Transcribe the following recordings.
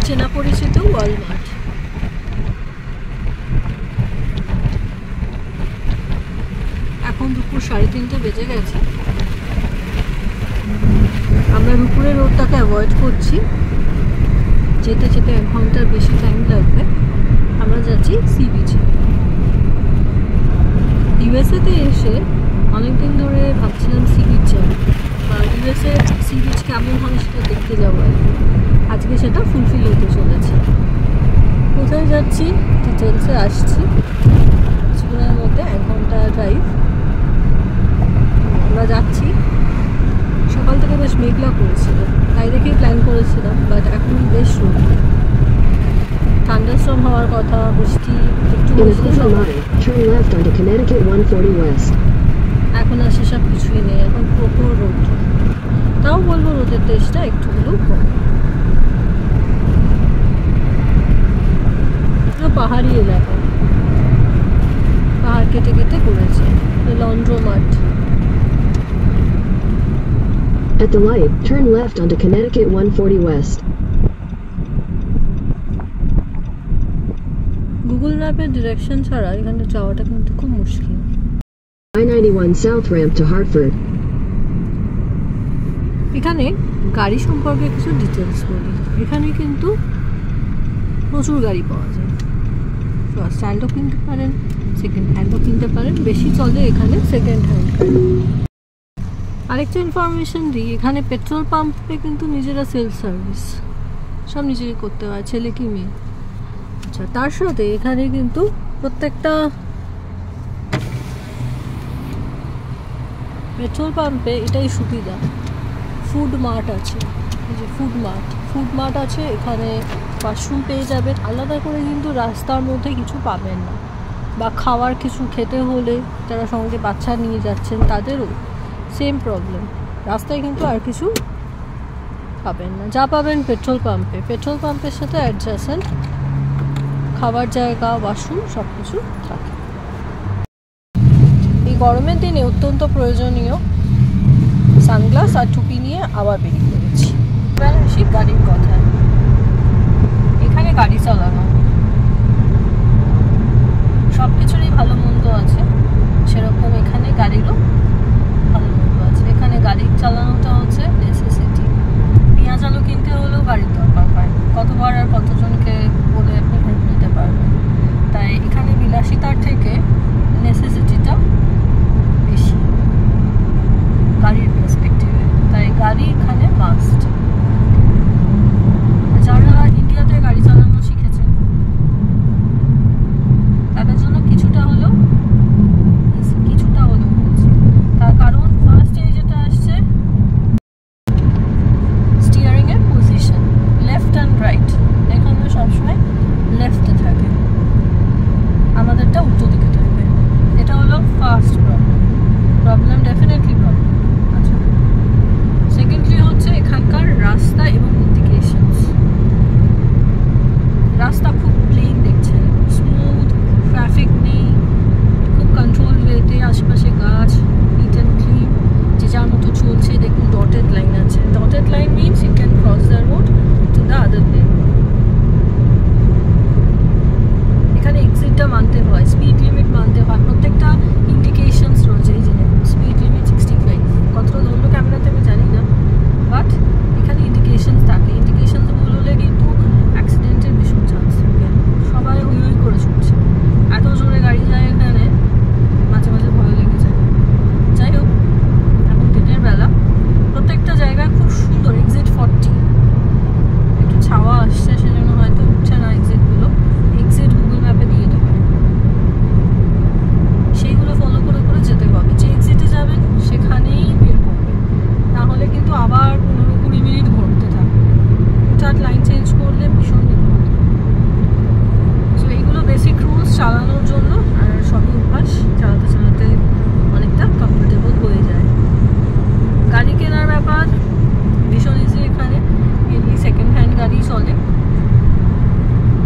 চেনা পরিচিত ওয়ালমার্ট। এখন দুপুর 3:30 বেজে গেছে। আমরা দুপুরের রোডটাকে অ্যাভয়েড করছি, যেতে যেতে 1 ঘন্টার বেশি টাইম লাগবে। আমরা যাচ্ছি সি বিচে। ইউএসএতে এসে অনেকদিন ধরে ভাবছিলাম সি বিচ যাব, আর ইউএসএ সি বিচ কেমন হয় সেটা দেখতে যাবো। আজকে সেটা ফুলফিল হতে চলেছে। কোথায় যাচ্ছি ডিটেলসে আসছি কিছুদিনের মধ্যে। 1 ঘন্টা ড্রাইভ আমরা যাচ্ছি। সকাল থেকে বেশ মেঘলা করেছিল, তাই দেখেই প্ল্যান করেছিলাম, বাট এখন বেশ রোদ। থান্ডারস্টর্ম হওয়ার কথা, বৃষ্টি একটু এখন আর সেসব কিছুই নেই, এখন প্রখর রোদ। তাও বলবো রোদের তেজটা একটু হলেও কম। পাহাড়ি এলাকা, পাহাড় কেটে কেটে করেছে। লন্ড্রোমার্ট। At the light, turn left onto Connecticut 140 West. Google ম্যাপের ডিরেকশন ছাড়া এখানে যাওয়াটা কিন্তু খুব মুশকিল। I-91 South Ramp to Hartford. এখানে গাড়ি সম্পর্কে কিছু ডিটেলস বলি। এখানে কিন্তু প্রচুর গাড়ি পাওয়া যায়। ফার্স্ট হ্যান্ডও কিনতে পারেন, সেকেন্ড হ্যান্ডও কিনতে পারেন। বেশি চলে এখানে সেকেন্ড হ্যান্ড গাড়ি। আরেকটা ইনফরমেশন দিই, এখানে পেট্রোল পাম্পে কিন্তু নিজেরা সেলফ সার্ভিস সব নিজেই করতে হয়, ছেলে কি মেয়ে। আচ্ছা, তার সাথে এখানে কিন্তু প্রত্যেকটা পেট্রোল পাম্পে এটাই সুবিধা, ফুড মার্ট আছে। এই যে ফুড মার্ট আছে, এখানে ওয়াশরুম পেয়ে যাবেন। আলাদা করে কিন্তু রাস্তার মধ্যে কিছু পাবেন না, বা খাওয়ার কিছু খেতে হলে যারা সঙ্গে বাচ্চা নিয়ে যাচ্ছেন তাদেরও সেম প্রবলেম। রাস্তায় কিন্তু আর কিছু পাবেন না, যা পাবেন পেট্রোল পাম্পের সাথে অ্যাডজাসেন্ট খাবার জায়গা, ওয়াশরুম সব কিছু থাকে। এই গরমের দিনে অত্যন্ত প্রয়োজনীয় সানগ্লাস আর টুপি নিয়ে আবার বেরিয়ে পড়েছি। এবার আসি গাড়ির কথায়। এখানে গাড়ি চালানো সব কিছুরই ভালো মন্দ আছে, সেরকম এখানে গাড়িরও ভালো মন্দ আছে। এখানে গাড়ি চালানোটা হচ্ছে নেসেসিটি। পেঁয়াজ আলু কিনতে হলেও গাড়ির দরকার হয়, কতবার আর কতজনকে বলে আপনি হেল্প নিতে পারবেন। তাই এখানে বিলাসিতার থেকে নেসেসিটিটা বেশি গাড়ির পার্সপেক্টিভে, তাই গাড়ি এখানে মাস্ট। যারা ইন্ডিয়াতে গাড়ি চালানো শিখেছেন তাদের জন্য কিছুটা হলেও বলছি। তার কারণ ফার্স্টে যেটা আসছে স্টিয়ারিং এর পজিশন, লেফট অ্যান্ড রাইট। এখানে সবসময় লেফটে থাকে, আমাদেরটা উল্টো দিকে থাকবে। এটা হলো ফার্স্ট প্রবলেম, ডেফিনেটলি প্রবলেম। আচ্ছা, সেকেন্ডলি হচ্ছে এখানকার রাস্তা এবং ইন্ডিকেশনস। রাস্তা খুব প্লেন দেখছেন, স্মুথ, ট্রাফিক নেই, খুব কন্ট্রোল ওয়েতে, আশেপাশে গাছ, নিট অ্যান্ড ক্লিন, যে যার মতো চলছে। দেখুন ডটেড লাইন আছে, dotted line means you can cross the road to the other lane. এখানে এক্সিটটা মানতে হয়, স্পিড লিমিট মানতে হয়, প্রত্যেকটা ইন্ডিকেশনস রয়েছে। এই যে স্পিড লিমিট 65, কতটা ধরলো ক্যামেরাতে আমি জানি না, বাট এখানে ইন্ডিকেশনস থাকে। ইন্ডিকেশনস ভুল হলে কিন্তু অ্যাক্সিডেন্টের ভীষণ চান্স থাকে। সবাই হুই করে ছুটছে, এত জোরে গাড়ি যায় এখানে, মাঝে মাঝে ভয় লেগে যায়। যাই হোক, এখন দিনের বেলা প্রত্যেকটা জায়গায় খুব সুন্দর এক্সিট 40, একটু ছাওয়া আসছে সেজন্য হয়তো উঠছে না এক্সিটগুলো। এক্সিট গুগল ম্যাপে দিয়ে দেবে, সেইগুলো ফলো করে করে যেতে হবে। যে এক্সিটে যাবেন সেখানেই বের করবে, না হলে কিন্তু আবার 15-20 মিনিট ঘুরতে থাকবে। হঠাৎ লাইন চেঞ্জ করলে ভীষণ বিপদ। সো এইগুলো বেসিক রুলস চালানোর জন্য, আর সবই অভ্যাস। চালাতে চালাতে অনেকটা কমফোর্টেবল হয়ে যায়। গাড়ি কেনার ব্যাপার ভীষণ ইজি এখানে। মেনলি সেকেন্ড হ্যান্ড গাড়ি চলে,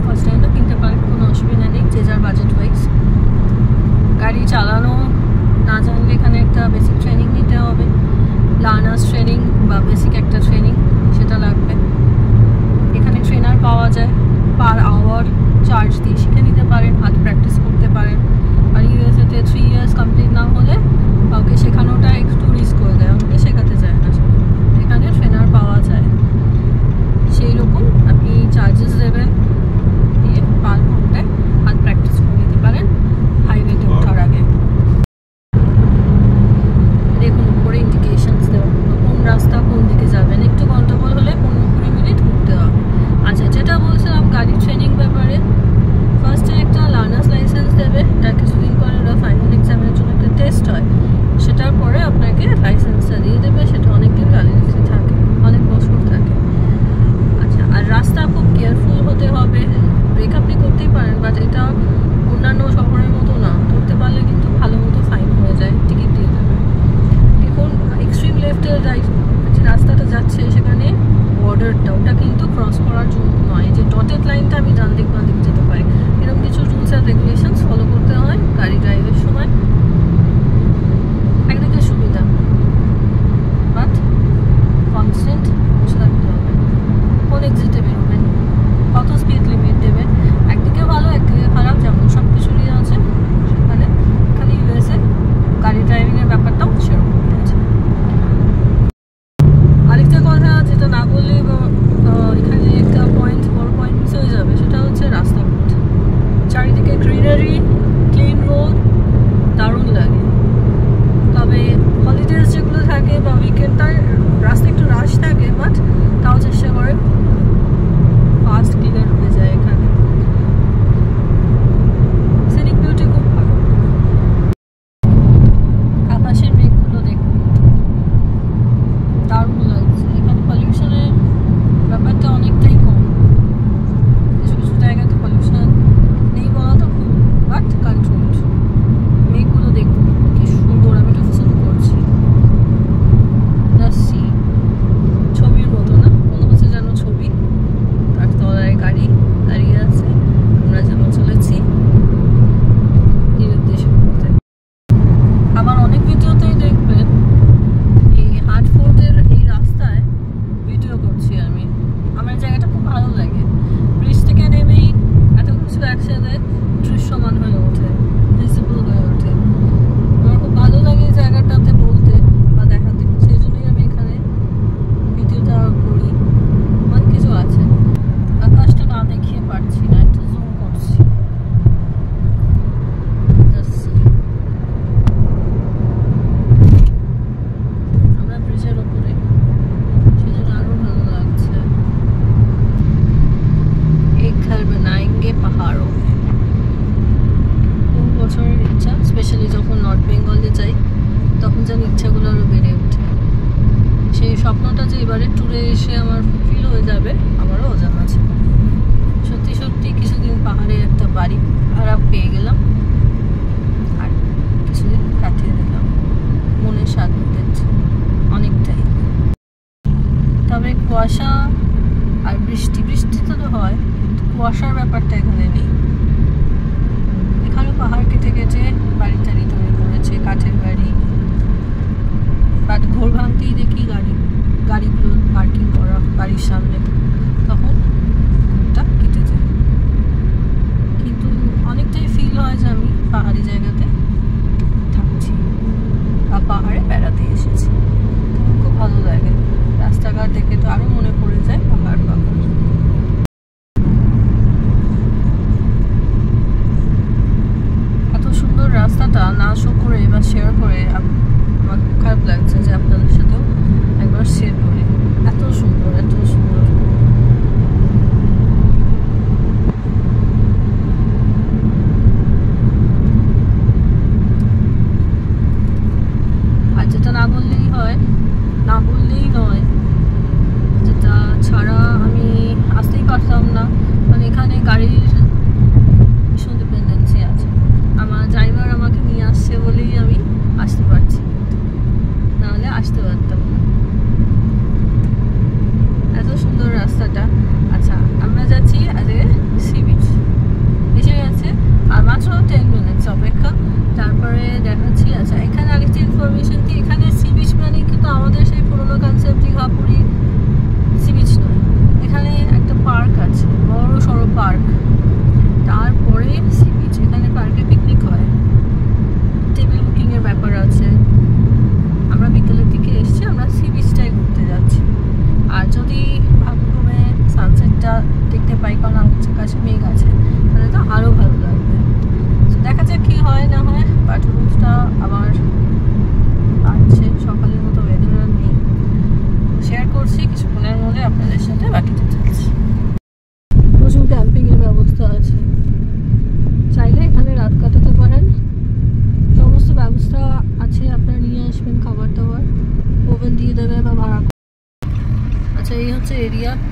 ফার্স্ট হ্যান্ডও কিনতে পারেন, কোনো অসুবিধা নেই, যে যার বাজেট ওয়াইজ। গাড়ি চালানো না জানলে এখানে একটা বেসিক ট্রেনিং নিতে হবে, লার্নার্স ট্রেনিং বা বেসিক একটা ট্রেনিং, সেটা লাগবে। এখানে ট্রেনার পাওয়া চার্জ দিয়ে শিখে নিতে পারেন, হাত প্র্যাকটিস করতে পারেন। আর ইউএসএতে 3 ইয়ার্স কমপ্লিট না হলে কাউকে শেখানোটা একটু রিস্ক করে দেয়, আমাকে শেখাতে যায় না। এখানে ট্রেনার পাওয়া যায়, সেই রকম আপনি চার্জেস দেবেন, দিয়ে 5 ঘন্টায় হাত প্র্যাকটিস করে নিতে পারেন হাইওয়েতে ওঠার আগে। দেখুন উপরে ইন্ডিকেশনস দেওয়া, কোন রাস্তা কোন দিকে যাবেন, একটু গন্ডগোল হলে 15-20 মিনিট ঘুরতে হবে। আচ্ছা, যেটা বলছিলাম গাড়ি ট্রেনিং ব্যাপারে, ফার্স্টে একটা লার্নার্স লাইসেন্স দেবে, তার কিছুদিন পরে ওরা ফাইনাল এক্সামের জন্য একটা টেস্ট হয়, সেটার পরে আপনাকে লাইসেন্সটা দিয়ে দেবে। সেটা অনেকদিন ভ্যালিডিটি থাকে, অনেক বছর থাকে। আচ্ছা, আর রাস্তা খুব কেয়ারফুল হতে হবে। ব্রেক আপনি করতেই পারেন, বাট এটা অন্যান্য শহরের মতো না, ধরতে পারলে কিন্তু ভালো মতো ফাইন হয়ে যায়, টিকিট দিয়ে দেবে। দেখুন এক্সট্রিম লেফটের যে রাস্তাটা যাচ্ছে সেখানে বর্ডারটা, ওটা কিন্তু ক্রস করার জন্য নয়। যে ডটেড লাইনটা আমি ডান দিক বাঁ দিক যেতে পারি, এরকম কিছু রুলস অ্যান্ড রেগুলেশনস ফলো করতে হয় গাড়ি ড্রাইভের সময়। একদিকে সুবিধা, বাট কনস্ট্যান্ট বসে থাকতে হবে। কোন এক্সিটে বেরোবেন, কত স্পিড লিমিট দেবেন, একদিকে ভালো একদিকে খারাপ, যেমন সব কিছুরই আছে সেখানে। এখানে ইউএসএ গাড়ি ড্রাইভিংয়ের ব্যাপারটাও সেরকম আছে। আরেকটা কথা যেটা না বললে এখানে একটা পয়েন্ট, বড় পয়েন্ট মিস হয়ে যাবে, সেটা হচ্ছে রাস্তাঘাট। চারিদিকে গ্রিনারি, ক্লিন রোড, দারুণ লাগে। তবে হলিডেজ যেগুলো থাকে বা উইকেন্ডটার রাস্তা একটু রাশ থাকে, বাট তাও চেষ্টা করে ফাস্ট ক্লিয়ার হয়ে যায় এখানে। সিনিক বিউটি খুব ভালো। আকাশের মেঘগুলো দেখুন, দারুণ লাগছে। এখানে পলিউশনের ব্যাপারটা অনেকটাই কম, কিছু কিছু জায়গাতে পলিউশন নেই বলা তো খুব, বাট কন্ট্রোলড। মেঘগুলো দেখুন কি সুন্দর, আমি একটু জুম করছি, সি ছবির মতো না, মনে হচ্ছে যেন ছবি। তার তলায় গাড়ি দাঁড়িয়ে আছে, আমরা যেন চলেছি নিরুদ্দেশে ঘুরতে। আবার অনেক ভিডিওতেই দেখবেন এই হার্টফোর্ডের এই রাস্তায় ভিডিও করছি আমি, আমার জায়গাটা খুব ভালো লাগে। ব্রিজ থেকে নেমেই এত কিছু একসাথে দৃশ্যমান হয়ে ওঠে, ভিজিবল হয়ে ওঠে। আমার খুব ভালো লাগে এই জায়গাটাতে বলতে বা দেখাতে, সেই জন্যই আমি এখানে ভিডিওটা করি। অনেক কিছু আছে, আকাশটা না দেখিয়ে পারছি না, একটু জুম করছি। আমরা ব্রিজের ওপরে, সেজন্য আরো ভালো লাগছে। এক ঘর বানায়েঙ্গে পাহাড়োं में, বহু বছরের ইচ্ছা, স্পেশালি যখন নর্থ বেঙ্গলে যাই তখন যেন ইচ্ছাগুলো আরো বেড়ে ওঠে। সেই স্বপ্নটা যে এবারে ট্যুরে এসে আমার ফিল হয়ে যাবে আমারও অজানা আছে। সত্যি সত্যি কিছুদিন পাহাড়ে একটা বাড়ি ভাড়া পেয়ে গেলাম, আর কিছুদিন কাটিয়ে দিলাম, মনের স্বাদ মিটেছে অনেকটাই। তবে কুয়াশা আর বৃষ্টি তো হয়, কুয়াশার ব্যাপারটা এখানে নেই। এখানে পাহাড় কেটে কেটে বাড়ি টাড়ি তৈরি করেছে, কাঠের বাড়ি, বাট ঘোর ভাঙতেই দেখি গাড়িগুলো পার্কিং করা বাড়ির সামনে, তখন ঘোরটা কেটে যায়। কিন্তু অনেকটাই ফিল হয় যে আমি পাহাড়ি জায়গাতে থাকছি বা পাহাড়ে বেড়াতে এসেছি, খুব ভালো লাগে। রাস্তাঘাট দেখে তো আরো মনে পড়ে যায় পাহাড়। এত সুন্দর রাস্তাটা না শো করে বা শেয়ার করে আমার খারাপ লাগছে যে আপনাদের সাথেও একবার শেয়ার করি। এত সুন্দর, এত সুন্দর।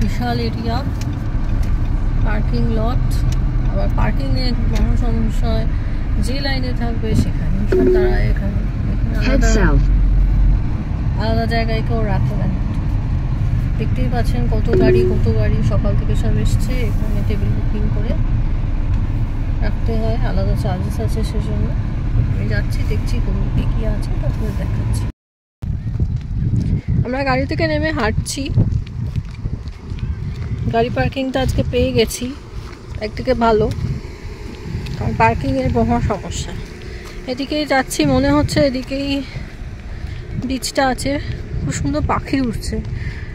বিশাল এরিয়া, পার্কিং লট। আবার পার্কিংয়ে বড় সমস্যা হয়, যে লাইনে থাকবে সেখানে তারা এখানে আলাদা জায়গায় কেউ রাখে না। দেখতেই পাচ্ছেন কত গাড়ি সকাল থেকে সব এসছে। এখানে টেবিল বুকিং করে রাখতে হয়, আলাদা চার্জেস আছে সেজন্য। আমি যাচ্ছি, দেখছি কোনদিকে কি আছে, তারপরে দেখাচ্ছি। আমরা গাড়ি থেকে নেমে হাঁটছি। গাড়ি পার্কিংটা আজকে পেয়ে গেছি, একদিকে ভালো, কারণ পার্কিংয়ের বহু সমস্যা। এদিকেই যাচ্ছি, মনে হচ্ছে এদিকেই বিচটা আছে। খুব সুন্দর পাখি উঠছে,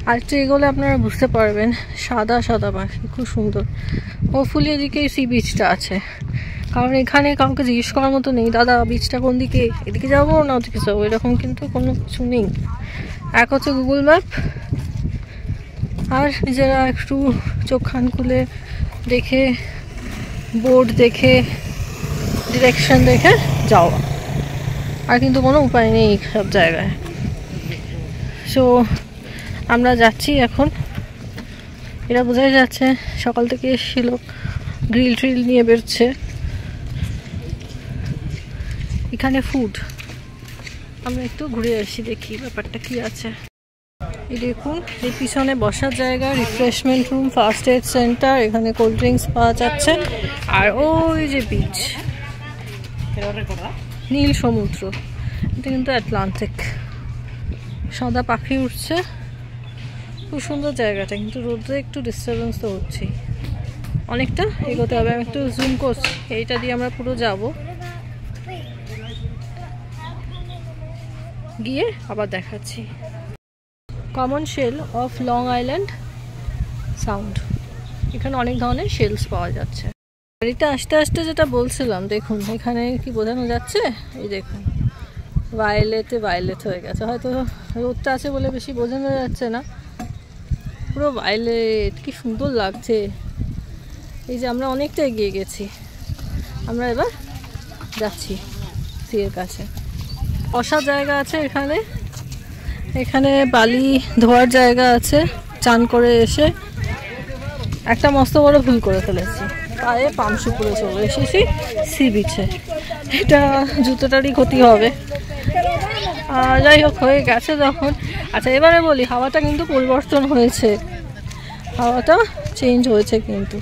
আর একটু এগোলে আপনারা বুঝতে পারবেন, সাদা সাদা পাখি, খুব সুন্দর। হোপফুলি এদিকেই সি বিচটা আছে, কারণ এখানে কাউকে জিজ্ঞেস করার মতো নেই, দাদা বিচটা কোন দিকে, এদিকে যাবো না ওদিকে যাবো, এরকম কিন্তু কোনো কিছু নেই। এক হচ্ছে গুগল ম্যাপ, আর নিজেরা একটু চোখ কান খুলে দেখে, বোর্ড দেখে, ডিরেকশন দেখে যাওয়া, আর কিন্তু কোনো উপায় নেই সব জায়গায়। সো আমরা যাচ্ছি এখন। এটা বোঝাই যাচ্ছে সকাল থেকে এসেছিল, গ্রিল ট্রিল নিয়ে বেরোচ্ছে। এখানে ফুড, আমরা একটু ঘুরে আসি, দেখি ব্যাপারটা কি আছে। এই দেখুন, এই পিছনে বসার জায়গা, refreshment room, first aid centre, এখানে কোল্ড ড্রিঙ্কস পাওয়া যাচ্ছে। আর ওই যে বিচ, নীল সমুদ্র, এটা কিন্তু আটলান্টিক। সাদা পাখি উঠছে, খুব সুন্দর জায়গাটা, কিন্তু রোদে একটু ডিস্টারবেন্স তো হচ্ছেই। অনেকটা এগোতে হবে, আমি একটু জুম করছি, এইটা দিয়ে আমরা পুরো যাব, গিয়ে আবার দেখাচ্ছি। Common shell of Long Island sound, এখানে অনেক ধরনের শেলস পাওয়া যাচ্ছে। গাড়িতে আস্তে আস্তে যেটা বলছিলাম, দেখুন এখানে কি বোঝানো যাচ্ছে, এই দেখুন ভায়োলেট হয়ে গেছে, হয়তো রোদটা আছে বলে বেশি বোঝানো যাচ্ছে না, পুরো ভায়োলেট, কি সুন্দর লাগছে। এই যে আমরা অনেকটা এগিয়ে গেছি, আমরা এবার যাচ্ছি সিয়ের কাছে। বসার জায়গা আছে এখানে, এখানে বালি ধোয়ার জায়গা আছে। চান করে এসে একটা মস্ত বড় ভুল করে ফেলেছি, পায়ে পামশু করে চলে এসেছি সি বিচে, এটা জুতোটারই ক্ষতি হবে। যাই হোক, হয়ে গেছে যখন। আচ্ছা এবারে বলি, হাওয়াটা কিন্তু পরিবর্তন হয়েছে, হাওয়াটা চেঞ্জ হয়েছে, কিন্তু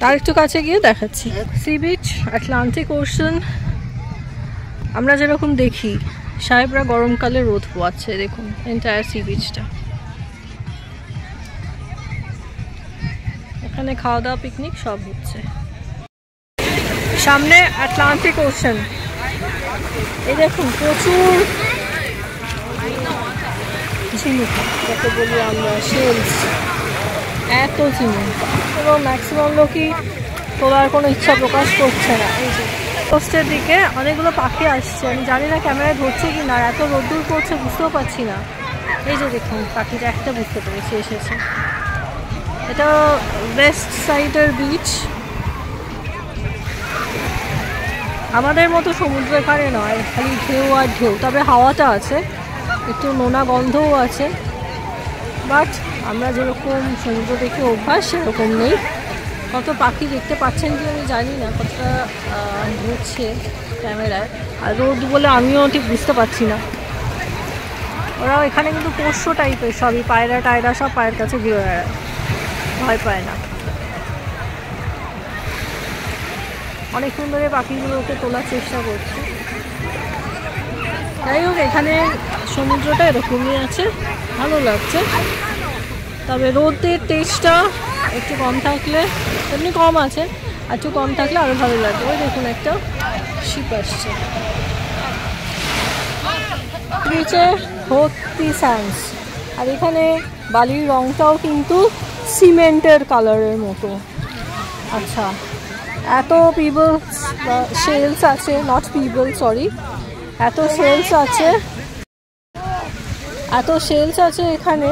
তার একটু কাছে গিয়ে দেখাচ্ছি। সি বিচ, আটলান্টিক ওশান, আমরা যেরকম দেখি সাহেবরা গরমকালে রোদ পোয়াচ্ছে, দেখুন এন্টায়ার সি বিচটা। এখানে খাওয়া দাওয়া, পিকনিক সব হচ্ছে। সামনে আটলান্টিক ওশান, এই দেখুন প্রচুর ঝিনুক, যাকে বলি আমরা শেলস, এত ঝিনুক, এবং ম্যাক্সিমাম লোকই তোলার কোনো ইচ্ছা প্রকাশ করছে না। এই যে কোস্টের দিকে অনেকগুলো পাখি আসছে, আমি জানি না ক্যামেরায় ধরছে কি না, এত রোদ্দুর করছে বুঝতেও পারছি না। এই যে দেখুন পাখিটা একটা বুঝতে পেরেছি, এসেছে। এটা ওয়েস্ট সাইডের বিচ, আমাদের মতো সমুদ্রের ধারে নয়, খালি ঢেউ আর ঢেউ, তবে হাওয়াটা আছে, একটু নোনা গন্ধও আছে, বাট আমরা যেরকম সমুদ্র দেখে অভ্যাস সেরকম নেই। কত পাখি দেখতে পাচ্ছেন কি আমি জানি না, কতটা ধরছে ক্যামেরায়, আর রোদ বলে আমিও ঠিক বুঝতে পারছি না। ওরাও এখানে কিন্তু পোষ্য টাইপের সবই, পায়রা টায়রা সব পায়ের কাছে ঘিরে বেড়ায়, ভয় পায় না। অনেক সুন্দর পাখিগুলোকে তোলার চেষ্টা করছে। যাই হোক, এখানে সমুদ্রটা এরকমই আছে, ভালো লাগছে, তবে রোদের তেজটা একটু কম থাকলে, এমনি কম আছে, আর একটু কম থাকলে আরও ভালো লাগবে। ওই দেখুন একটা শিপ আসছে, বিচে ভর্তি স্যান্ডস, আর এখানে বালির রংটাও কিন্তু সিমেন্টের কালারের মতো। আচ্ছা, এত পিবলস শেলস আছে, নট পিবল সরি, এত শেলস আছে এখানে,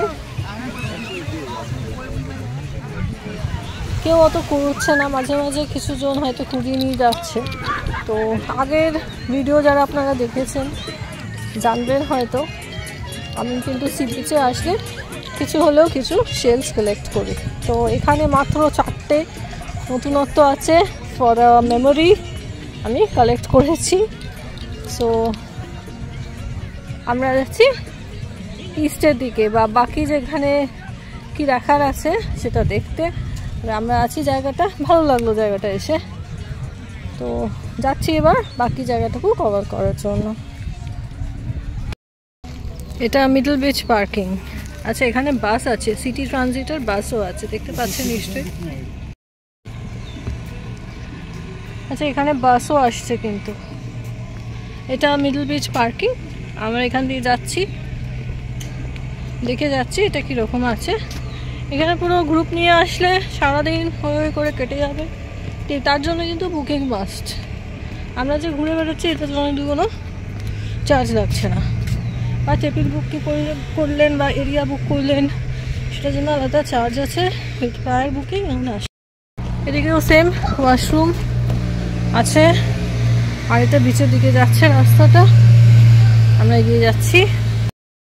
কেউ অত কুড়ছে না, মাঝে মাঝে কিছুজন হয়তো কুড়িয়ে নিয়ে যাচ্ছে। তো আগের ভিডিও যারা আপনারা দেখেছেন জানবেন হয়তো, আমি কিন্তু সি বিচে আসলে কিছু হলেও কিছু শেলস কালেক্ট করি। তো এখানে মাত্র 4টে নতুনত্ব আছে ফর মেমোরি আমি কালেক্ট করেছি। সো আমরা যাচ্ছি ইস্টের দিকে, বা বাকি যেখানে কি দেখার আছে সেটা দেখতে। আমরা আছি, জায়গাটা ভালো লাগলো জায়গাটা এসে, তো যাচ্ছি এবার বাকি জায়গাটুকু কভার করার জন্য। এটা মিডল বিচ পার্কিং। আচ্ছা, এখানে বাস আছে, সিটি ট্রানজিটের বাসও আছে, দেখতে পাচ্ছেন নিশ্চয়ই। আচ্ছা, এখানে বাসও আসছে কিন্তু। এটা মিডল বিচ পার্কিং। আমরা এখান দিয়ে যাচ্ছি, দেখে যাচ্ছি এটা কীরকম আছে। এখানে পুরো গ্রুপ নিয়ে আসলে সারাদিন হয়ে করে কেটে যাবে, তার জন্য কিন্তু বুকিং মাস্ট। আমরা যে ঘুরে বেড়াচ্ছি এটার জন্য কিন্তু কোনো চার্জ লাগছে না, বা টেবিল বুক করলেন বা এরিয়া বুক করলেন সেটার জন্য আলাদা চার্জ আছে। প্রায় বুকিং এমন আসে। এদিকেও সেম ওয়াশরুম আছে, আর এটা বিচের দিকে যাচ্ছে রাস্তাটা, আমরা এগিয়ে যাচ্ছি।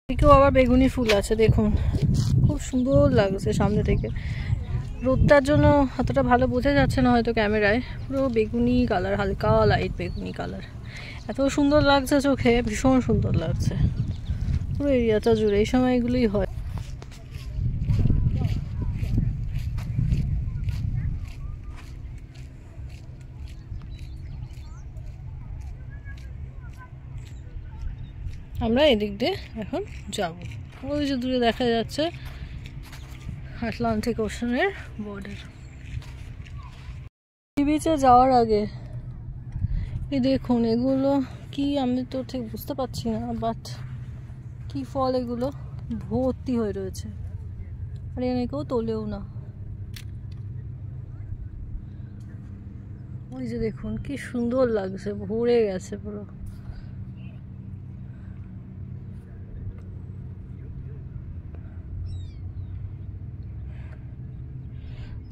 এদিকেও আবার বেগুনি ফুল আছে, দেখুন খুব সুন্দর লাগছে সামনে থেকে। রোদটার জন্য অতটা ভালো বোঝা যাচ্ছে না হয়তো ক্যামেরায়, পুরো বেগুনি কালার, হালকা লাইট বেগুনি কালার, এত সুন্দর লাগছে চোখে, ভীষণ সুন্দর লাগছে পুরো এরিয়াটা জুড়ে। এই সময় এগুলোই হয়। আমরা এদিক দিয়ে এখন যাব। ওই যে দূরে দেখা যাচ্ছে আটলান্টিক ওশানের বর্ডার। সি বিচে যাওয়ার আগে এই দেখুন, এগুলো কি আমি তো ঠিক বুঝতে পারছি না, বাট কি ফল এগুলো, ভর্তি হয়ে রয়েছে, আর এখানে কেউ তোলেও না। ওই যে দেখুন কি সুন্দর লাগছে, ভরে গেছে পুরো।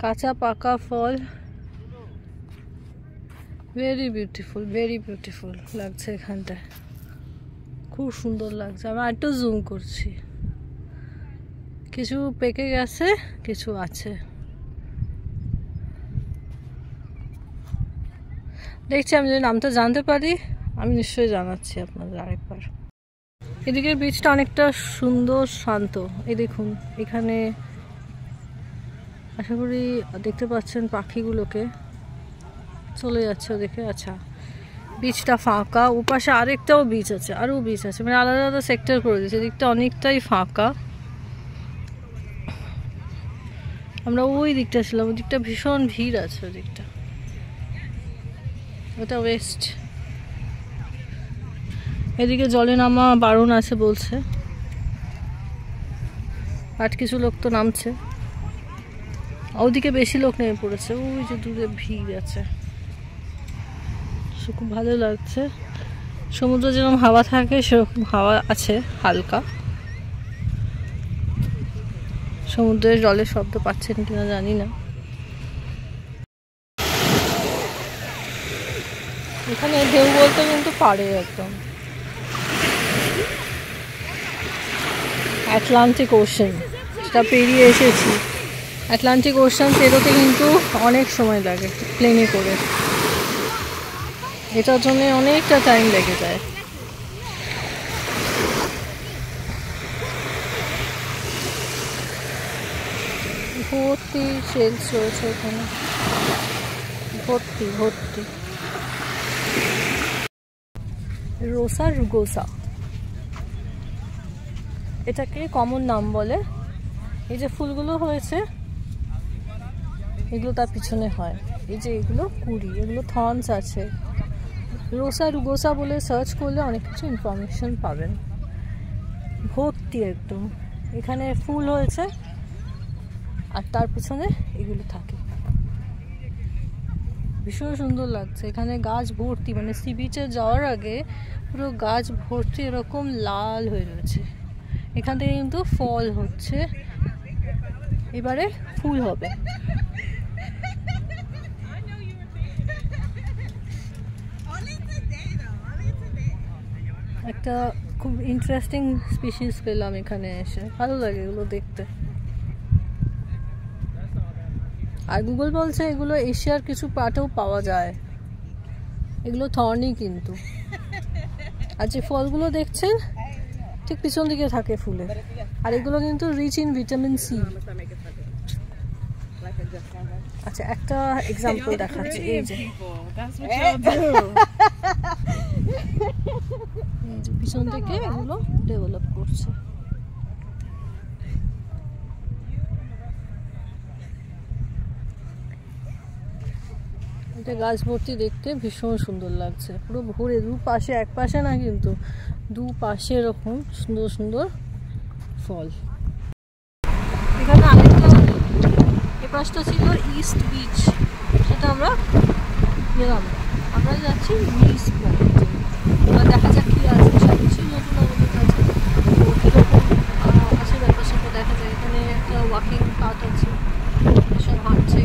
কাঁচা পাকা ফল, ভেরি বিউটিফুল লাগছে এখানটায়, খুব সুন্দর লাগছে। আমি একটু জুম করছি, কিছু পেকে গেছে, কিছু আছে। দেখছি, আমি যদি নামটা জানতে পারি আমি নিশ্চয়ই জানাচ্ছি আপনাদের আরেকবার। এদিকে বিচটা অনেকটা সুন্দর শান্ত। এই দেখুন, এখানে আশা করি দেখতে পাচ্ছেন পাখিগুলোকে, চলে যাচ্ছে ওদিকে। আচ্ছা, বিচটা ফাঁকা, ওপাশে আরেকটাও বিচ আছে, আরও বিচ আছে, মানে আলাদা আলাদা সেক্টর করে দিয়েছে। এদিকটা অনেকটাই ফাঁকা। আমরা ওই দিকটা ছিলাম, ওই দিকটা ভীষণ ভিড় আছে, ওই দিকটা, ওটা ওয়েস্ট। এদিকে জলে নামা বারণ আছে বলছে, আর কিছু লোক তো নামছে। ওদিকে বেশি লোক নেমে পড়েছে, ওই যে দূরে ভিড় আছে। খুব ভালো লাগছে, সমুদ্র যেরকম হাওয়া থাকে সেরকম হাওয়া আছে হালকা। সমুদ্রের জলের শব্দ পাচ্ছেন কিনা জানি না। এখানে ঢেউ বলতে কিন্তু পারে একদম আটলান্টিক ওশান, সেটা পেরিয়ে এসেছি। আটলান্টিক ওশান পেরোতে কিন্তু অনেক সময় লাগে প্লেনে করে, এটার জন্য অনেকটা টাইম লেগে যায়। ভর্তি সেলস রয়েছে এখানে, ভর্তি। রোসা রুগোসা এটাকে কমন নাম বলে। এই যে ফুলগুলো হয়েছে এগুলো তার পিছনে হয়। এই যে এগুলো কুড়ি, এগুলো থর্নস আছে। রোসা রুগোসা বলে সার্চ করলে অনেক কিছু ইনফরমেশন পাবেন। ভর্তি একদম, এখানে ফুল হয়েছে আর তার পিছনে এগুলো থাকে। ভীষণ সুন্দর লাগছে, এখানে গাছ ভর্তি, মানে সি বিচে যাওয়ার আগে পুরো গাছ ভর্তি এরকম লাল হয়ে রয়েছে। এখান থেকে কিন্তু ফল হচ্ছে, এবারে ফুল হবে। একটা খুব ইন্টারেস্টিং স্পিসিস পেলাম এখানে এসে, ভালো লাগে এগুলো দেখতে। আর গুগল বলছে এগুলো এশিয়ার কিছু পার্টেও পাওয়া যায়, এগুলো থর্নি কিন্তু। আর যে ফলগুলো দেখছেন ঠিক পিছন দিকে থাকে ফুলে, আর এগুলো কিন্তু রিচ ইন ভিটামিন সি। আচ্ছা একটা এক্সাম্পল দেখাচ্ছি, এই যে পিছন থেকে এগুলো ডেভেলপ করছে। এটা গাছ ভর্তি, দেখতে ভীষণ সুন্দর লাগছে, পুরো ভরে দুপাশে, এক পাশে না কিন্তু দুপাশে এরকম সুন্দর সুন্দর ফল। এখানে আরেকটা, এ পাশটা ছিল ইস্ট বিচ, সেটা আমরা গেলাম। আমরা যাচ্ছি মিস পয়েন্ট, দেখা যাক কি আছে, সব কিছুই নতুন আমাদের কাছে, কীরকম আছে ব্যাপার সেটা দেখা যায়। এখানে একটা ওয়াকিং পাথ আছে, সব হাঁটছে,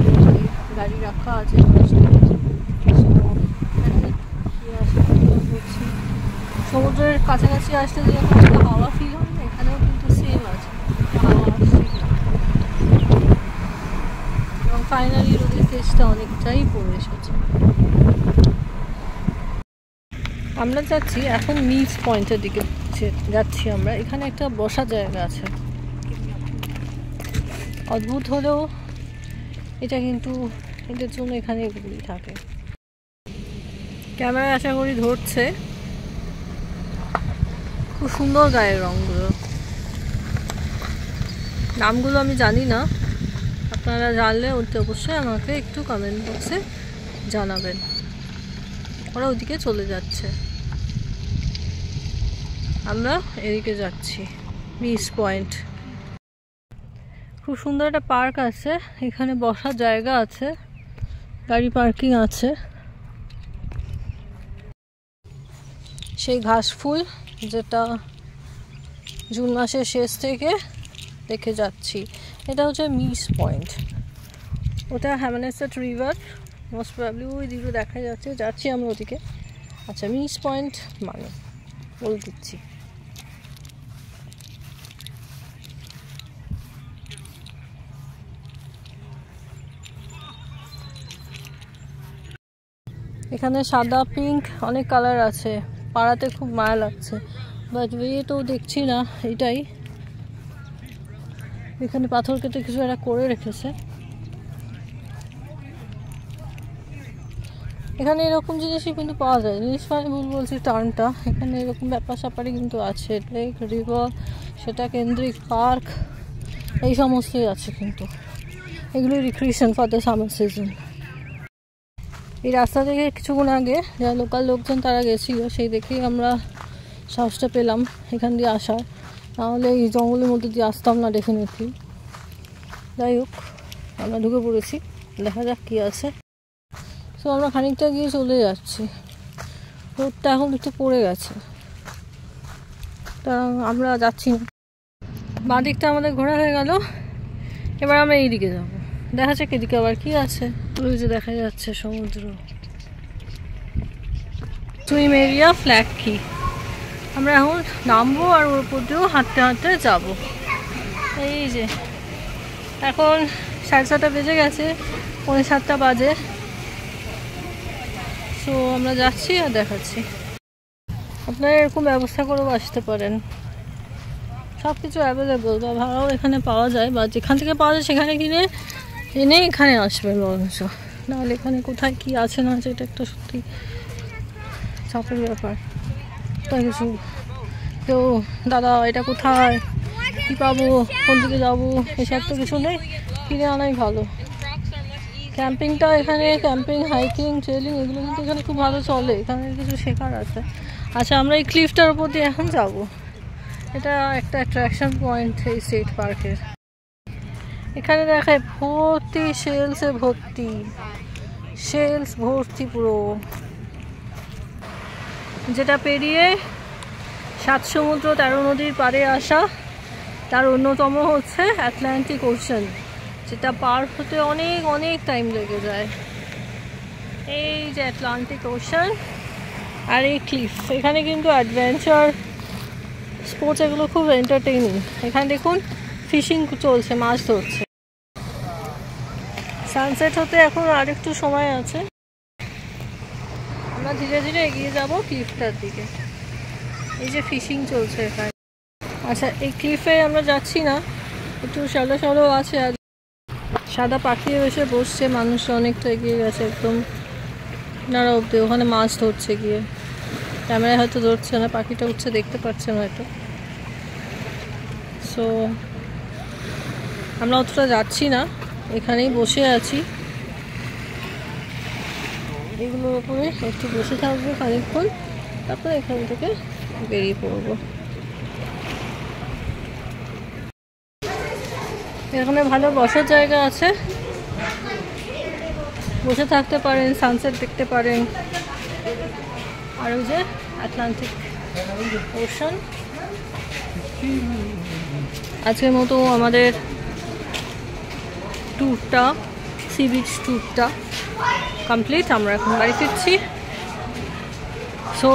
গাড়ি রাখা আছে। সমুদ্রের কাছাকাছি আসলে যেরকম একটা হাওয়া ফিল হয় না, এখানেও কিন্তু সেম আছে হাওয়া আসছে। এবং ফাইনালি রোদের তেজটা অনেকটাই পড়ে এসেছে। আমরা যাচ্ছি এখন মিস পয়েন্টের দিকে যাচ্ছি আমরা। এখানে একটা বসার জায়গা আছে, অদ্ভুত হলেও এটা কিন্তু এটার জন্য এখানে এগুলি থাকে। ক্যামেরা আশা করি ধরছে, খুব সুন্দর গায়ের রঙগুলো। নামগুলো আমি জানি না, আপনারা জানলে ওটা অবশ্যই আমাকে একটু কমেন্ট বক্সে জানাবেন। ওরা ওদিকে চলে যাচ্ছে, আমরা এদিকে যাচ্ছি মিস পয়েন্ট। খুব সুন্দর একটা পার্ক আছে, এখানে বসার জায়গা আছে, গাড়ি পার্কিং আছে। সেই ঘাস ফুল যেটা জুন মাসের শেষ থেকে দেখে যাচ্ছি, এটা হচ্ছে মিস পয়েন্ট। ওটা হ্যামানেস্টাড রিভার, মোস্ট প্রবাবলি ওই দিকে দেখা যাচ্ছে, যাচ্ছি আমরা ওদিকে। আচ্ছা মিস পয়েন্ট মানে বলে দিচ্ছি, এখানে সাদা পিঙ্ক অনেক কালার আছে, পাড়াতে খুব মায়া লাগছে, বাট তো দেখছি না এটাই। এখানে পাথর কেটে কিছু একটা করে রেখেছে। এখানে এরকম জিনিসই কিন্তু পাওয়া যায়, জিনিস মানে ভুল বলছি টার্নটা, এখানে এরকম ব্যাপার স্যাপারই কিন্তু আছে, লেক রিভার সেটা কেন্দ্রিক পার্ক এই সমস্তই আছে, কিন্তু এগুলো recreation for the summer season. এই রাস্তা থেকে কিছুক্ষণ আগে যারা লোকাল লোকজন তারা গেছিল, সেই দেখেই আমরা সাহসটা পেলাম এখান দিয়ে আসার, নাহলে এই জঙ্গলের মধ্যে দিয়ে আসতাম না ডেফিনেটলি। যাই হোক আমরা ঢুকে পড়েছি, দেখা যাক কী আছে। তো আমরা খানিকটা গিয়ে চলে যাচ্ছি, রোদটা এখন একটু পড়ে গেছে, তা আমরা যাচ্ছি না। বাঁ দিকটা আমাদের ঘোরা হয়ে গেল, এবার আমরা এই দিকে যাবো, দেখা যাক এদিকে আবার কি আছে। ওই যে দেখা যাচ্ছে সমুদ্র, সুইম এরিয়া ফ্ল্যাগ কি। আমরা এখন নামবো আর ওর উপর দিয়েও হাঁটতে হাঁটতে যাবো। এই যে এখন 7:30 বেজে গেছে, 7:45 বাজে। সো আমরা যাচ্ছি আর দেখাচ্ছি। আপনারা এরকম ব্যবস্থা করেও আসতে পারেন, সব কিছু অ্যাভেলেবল, বা ভাড়াও এখানে পাওয়া যায়, বা যেখান থেকে পাওয়া যায় সেখানে কিনে এনে এখানে আসবেন বরঞ্চ। নাহলে এখানে কোথায় কি আছে না আছে এটা একটা সত্যি চাপের ব্যাপার। তাই কিছু কেউ দাদা এটা কোথায়, কী পাবো, কোন দিকে যাবো, এসব তো কিছু নেই, কিনে আনাই ভালো। ক্যাম্পিংটা এখানে, ক্যাম্পিং হাইকিং ট্রেলিং এগুলো কিন্তু এখানে খুব ভালো চলে, এখানে কিছু শেখার আছে। আচ্ছা আমরা এই ক্লিফটার উপর দিয়ে এখন যাব, এটা একটা অ্যাট্রাকশন পয়েন্ট এই স্টেট পার্কের। এখানে দেখায় ভর্তি শেলসে ভর্তি, শেলস ভর্তি পুরো, যেটা পেরিয়ে 7 সমুদ্র 13 নদীর পাড়ে আসা। তার অন্যতম হচ্ছে আটলান্টিক ওশান, যেটা পার হতে অনেক অনেক টাইম লেগে যায়। এই যে আটলান্টিক ওশান আর এই ক্লিফ, এখানে কিন্তু অ্যাডভেঞ্চার স্পোর্টস এগুলো খুব এন্টারটেইনিং। এখানে দেখুন ফিশিং চলছে, মাছ ধরছে। সানসেট হতে এখন আরেকটু সময় আছে। আমরা ধীরে ধীরে এগিয়ে যাব ক্লিফটার দিকে। এই যে ফিশিং চলছে এখানে। আচ্ছা, এই ক্লিফে আমরা যাচ্ছি না, একটু শ্যালো শ্যালো আছে। আর সাদা পাখি এসে বসছে, মানুষ অনেকটা এগিয়ে গেছে একদম নাড়া অব্দি। ওখানে মাছ ধরছে গিয়ে, ক্যামেরায় হয়তো ধরছে না, পাখিটা উঠছে দেখতে পাচ্ছেন হয়তো। সো আমরা অতটা যাচ্ছি না, এখানেই বসে আছি। এগুলোর উপরে একটু বসে থাকবো খানিকক্ষণ, তারপরে এখান থেকে বেরিয়ে পড়বো। এখানে ভালো বসার জায়গা আছে, বসে থাকতে পারেন, সানসেট দেখতে পারেন। আর ওই যে আটলান্টিক ওশান। আজকের মতো আমাদের ট্যুরটা, সি বিচ ট্যুরটা কমপ্লিট। আমরা এখন বাড়ি ফিরছি। সো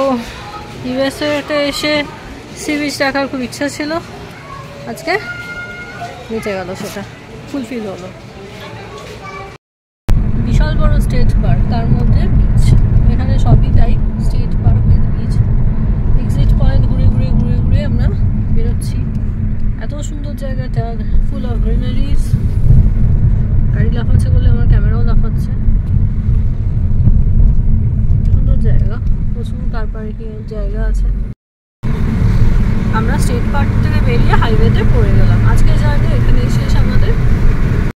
ইউএসএতে এসে সি বিচ দেখার খুব ইচ্ছা ছিল, আজকে মিটে গেল, সেটা ফুলফিল হলো। বিশাল বড় স্টেট পার্ক, তার মধ্যে বিচ। এখানে সবই তাই, state park with beach. Exit point ঘুরে ঘুরে ঘুরে ঘুরে আমরা বেরোচ্ছি। এত সুন্দর জায়গাটা, ফুল অফ গ্রিনারিজ। গাড়ি লাফাচ্ছে বলে আমার ক্যামেরাও লাফাচ্ছে। সুন্দর জায়গা, প্রচুর কার পার্কিং এর জায়গা আছে। আমরা স্টেট পার্ক থেকে বেরিয়ে হাইওয়েতে পড়ে গেলাম। আজকে জার্নি এখানেই শেষ আমাদের।